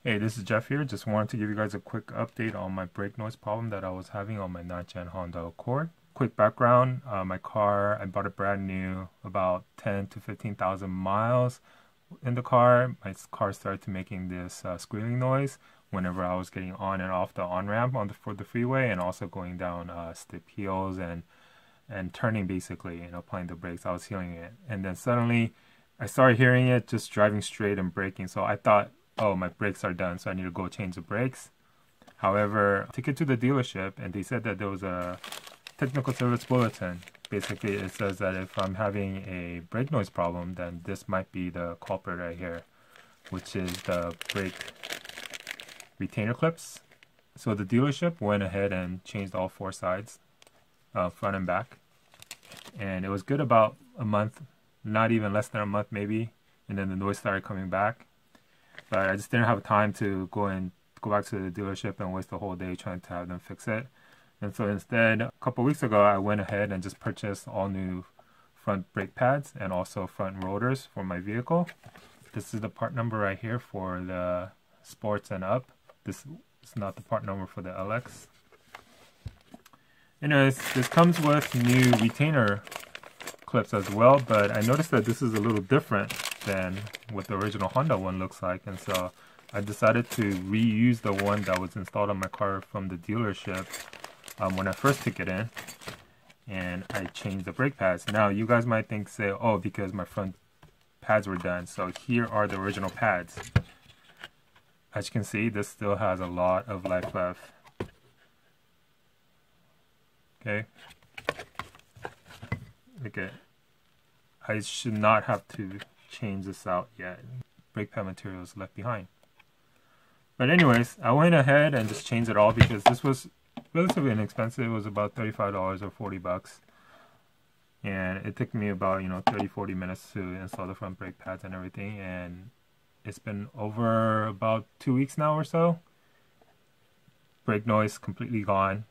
Hey, this is Jeff here. Just wanted to give you guys a quick update on my brake noise problem that I was having on my 9th gen Honda Accord. Quick background, my car, I bought it brand new, about 10 to 15,000 miles in the car. My car started to making this squealing noise whenever I was getting on and off the on-ramp for the freeway, and also going down steep hills and turning, basically, and applying the brakes. I was hearing it. And then suddenly I started hearing it just driving straight and braking. So I thought, oh, my brakes are done, so I need to go change the brakes. However, I took it to the dealership and they said that there was a technical service bulletin. Basically, it says that if I'm having a brake noise problem, then this might be the culprit right here, which is the brake retainer clips. So the dealership went ahead and changed all four sides, front and back. And it was good about a month, not even less than a month maybe, and then the noise started coming back. But I just didn't have time to go back to the dealership and waste the whole day trying to have them fix it. And so instead, a couple weeks ago, I went ahead and just purchased all new front brake pads and also front rotors for my vehicle. This is the part number right here for the Sports and Up. This is not the part number for the LX. Anyways, this comes with new retainer clips as well, but I noticed that this is a little different than what the original Honda one looks like, and so I decided to reuse the one that was installed on my car from the dealership when I first took it in, and I changed the brake pads. Now you guys might say, oh, because my front pads were done. So here are the original pads. As you can see, this still has a lot of life left. Okay, okay, I should not have to change this out yet. Brake pad material is left behind. But anyways, I went ahead and just changed it all because this was relatively inexpensive. It was about $35 or 40 bucks. And it took me about 30-40 minutes to install the front brake pads and everything, and it's been over about 2 weeks now or so. Brake noise completely gone.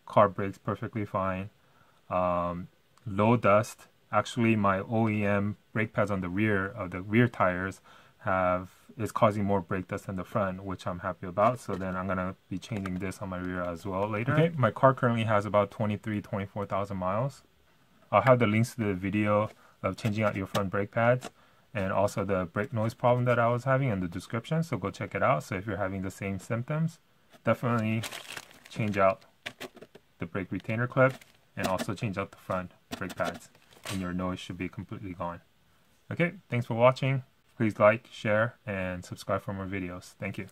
Car brakes perfectly fine. Low dust. Actually, my OEM brake pads on the rear of the rear tires is causing more brake dust than the front, which I'm happy about. So then I'm gonna be changing this on my rear as well later. Okay, my car currently has about 24,000 miles. I'll have the links to the video of changing out your front brake pads and also the brake noise problem that I was having in the description. So go check it out. So if you're having the same symptoms, definitely change out the brake retainer clip and also change out the front brake pads, and your noise should be completely gone. Okay, thanks for watching. Please like, share, and subscribe for more videos. Thank you.